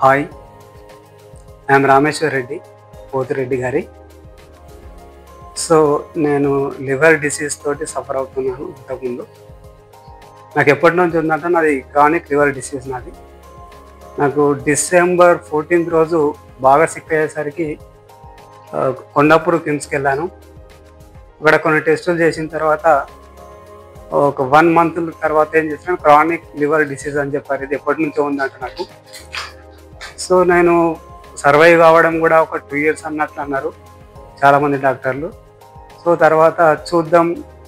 Hi, I'm Rameshwar Reddy, Pothireddy గారి. So నేను liver disease తోటి సఫర్ అవుతున్నాను. ఇంతకుముందు నాకు ఎప్పటి నుంచి ఉందంటే నాది క్రానిక్ లివర్ డిసీజ్. నాకు December 14 రోజు బాగా సిక్ అయ్యేసరికి కొండాపూర్ కిమ్స్కి వెళ్ళాను. అక్కడ కొన్ని టెస్టులు చేసిన తర్వాత ఒక 1 month తర్వాత ఏం చేశాను, క్రానిక్ లివర్ డిసీజ్ అని చెప్పారు. ఇది ఎప్పటి నుంచో ఉందంట నాకు. సో నేను సర్వైవ్ కావడం కూడా ఒక 2 years అన్నట్లు అన్నారు చాలామంది డాక్టర్లు. సో తర్వాత చూద్దాం,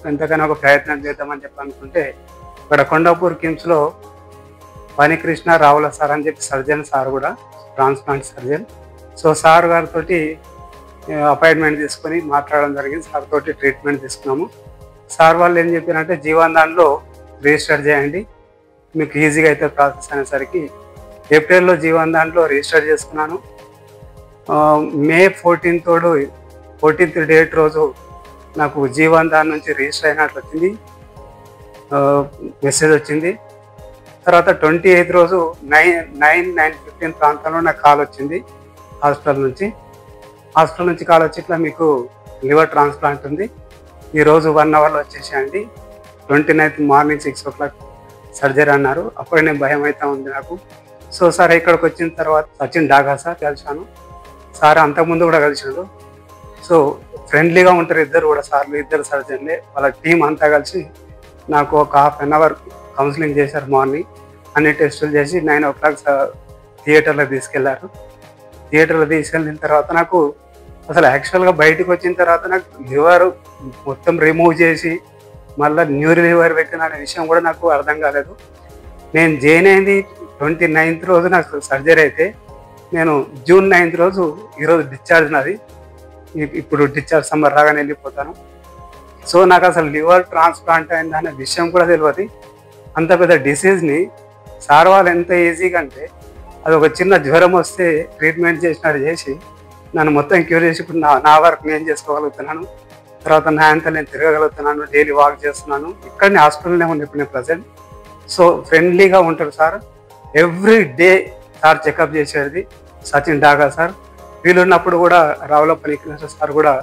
ఎంతకైనా ఒక ప్రయత్నం చేద్దామని చెప్పి అనుకుంటే ఇక్కడ కొండాపూర్ కిమ్స్లో పనికృష్ణ రావుల సార్ అని చెప్పి సర్జన్ సార్, కూడా ట్రాన్స్ప్లాంట్ సర్జన్. సో సార్ గారితో అపాయింట్మెంట్ తీసుకొని మాట్లాడడం జరిగింది. సార్ తోటి ట్రీట్మెంట్ తీసుకున్నాము. సార్ వాళ్ళు ఏం చెప్పారంటే జీవన్ దాంట్లో రిజిస్టర్ చేయండి, మీకు ఈజీగా అయితే ప్రాసెస్ అనేసరికి ఏప్రిల్లో జీవన్ దాంట్లో రిజిస్టర్ చేసుకున్నాను. May 14th డేట్ రోజు నాకు జీవన్ దాని నుంచి రిజిస్టర్ అయినట్లు వచ్చింది, మెసేజ్ వచ్చింది. తర్వాత 28th రోజు 9:15 ప్రాంతంలో నాకు కాల్ వచ్చింది హాస్పిటల్ నుంచి కాల్ వచ్చి ఇట్లా మీకు లివర్ ట్రాన్స్ప్లాంట్ ఉంది, ఈరోజు 1 hourలో వచ్చేసేయండి, 29th మార్నింగ్ 6 o'clock సర్జరీ అన్నారు. అప్పుడే నేను భయం అయితే ఉంది నాకు. సో సార్ ఇక్కడికి వచ్చిన తర్వాత సచిన్ డాగా సార్ కలిశాను. సార్ అంతకుముందు కూడా కలిసాడు. సో ఫ్రెండ్లీగా ఉంటారు ఇద్దరు కూడా సార్లు, ఇద్దరు సర్జన్లే. వాళ్ళ టీం అంతా కలిసి నాకు ఒక 1/2 hour కౌన్సిలింగ్ చేశారు. మార్నింగ్ అన్ని టెస్టులు చేసి 9 o'clock థియేటర్లో తీసుకెళ్లారు. థియేటర్లో తీసుకెళ్ళిన తర్వాత నాకు అసలు యాక్చువల్గా బయటకు వచ్చిన తర్వాత నాకు లివర్ మొత్తం రిమూవ్ చేసి మళ్ళీ న్యూ లివర్ పెట్టిన అనే విషయం కూడా నాకు అర్థం కాలేదు. నేను జాయిన్ అయింది 29th రోజు నాకు సర్జరీ అయితే, నేను June 9th రోజు ఈరోజు డిశ్చార్జ్ నాది. ఇప్పుడు డిశ్చార్జ్ సమ్మర్ రాగానే వెళ్ళిపోతాను. సో నాకు అసలు లివర్ ట్రాన్స్ప్లాంట్ అయింది అనే విషయం కూడా తెలియదు. అంత పెద్ద డిసీజ్ని సార్ వాళ్ళు ఎంత ఈజీగా అంటే, అది ఒక చిన్న జ్వరం వస్తే ట్రీట్మెంట్ చేసినట్టు చేసి నన్ను మొత్తం క్యూర్ చేసి ఇప్పుడు నా వర్క్ నేను చేసుకోగలుగుతున్నాను. తర్వాత నా అంతా నేను తిరగగలుగుతున్నాను, డైలీ వాక్ చేస్తున్నాను. ఇక్కడనే హాస్పిటల్నే ఉంది ఇప్పుడు నేను ప్రజెంట్. సో ఫ్రెండ్లీగా ఉంటారు sir. Every day sir checkup చేసేది సచిన్ డాగా సార్. వీలున్నప్పుడు కూడా రావుల పనికృష్ణ సార్ కూడా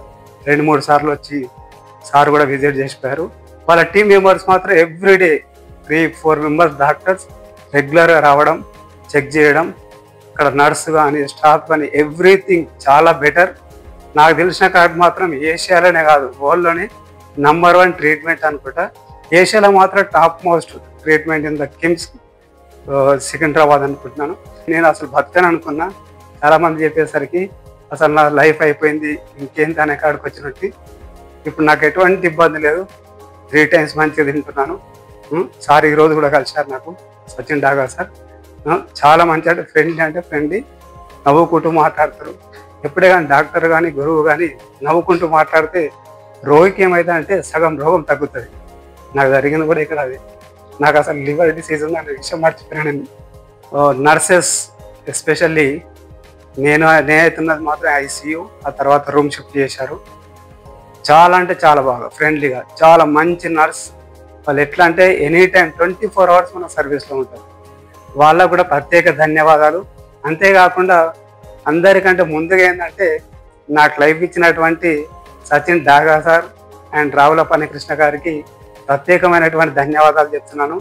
2-3 సార్లు వచ్చి సార్ కూడా విజిట్ చేసిపోయారు. వాళ్ళ టీం మెంబర్స్ మాత్రం ఎవ్రీడే 3-4 members డాక్టర్స్ రెగ్యులర్గా రావడం, చెక్ చేయడం. ఇక్కడ నర్సు కానీ స్టాఫ్ కానీ ఎవ్రీథింగ్ చాలా బెటర్. నాకు తెలిసిన కాదు మాత్రం ఏషియాలోనే కాదు, వరల్డ్లోనే #1 ట్రీట్మెంట్ అనుకుంటా. ఏషియాలో మాత్రం top most treatment in the KIMS Secunderabad అనుకుంటున్నాను. నేను అసలు బతకను అనుకున్నా, చాలామంది చెప్పేసరికి అసలు నా లైఫ్ అయిపోయింది ఇంకేంటి అనే కాడికి వచ్చినట్టు. ఇప్పుడు నాకు ఎటువంటి ఇబ్బంది లేదు, 3 times మంచిగా తింటున్నాను. సార్ ఈరోజు కూడా కలిశారు నాకు, సచిన్ డాగా సార్. చాలా మంచి అంటే ఫ్రెండ్లీ, నవ్వుకుంటూ మాట్లాడతారు. ఎప్పుడే కానీ డాక్టర్ కానీ గురువు కానీ నవ్వుకుంటూ మాట్లాడితే రోగికి ఏమైతే అంటే సగం రోగం తగ్గుతుంది. నాకు జరిగింది కూడా ఇక్కడ అది. నాకు అసలు లివర్ డిసీజ్ ఉంది అనే విషయం మర్చిపోయాను. నర్సెస్ ఎస్పెషల్లీ నేనైతున్నది మాత్రం ICU, ఆ తర్వాత రూమ్ షిఫ్ట్ చేశారు. చాలా అంటే చాలా బాగా ఫ్రెండ్లీగా, చాలా మంచి నర్స్. వాళ్ళు ఎట్లా అంటే ఎనీ టైం 24 hours మన సర్వీస్లో ఉంటారు. వాళ్ళకు కూడా ప్రత్యేక ధన్యవాదాలు. అంతేకాకుండా అందరికంటే ముందుగా ఏంటంటే నాకు లైఫ్ ఇచ్చినటువంటి సచిన్ డాగా సార్ అండ్ రావుల పనికృష్ణ గారికి ప్రత్యేకమైనటువంటి ధన్యవాదాలు చెప్తున్నాను.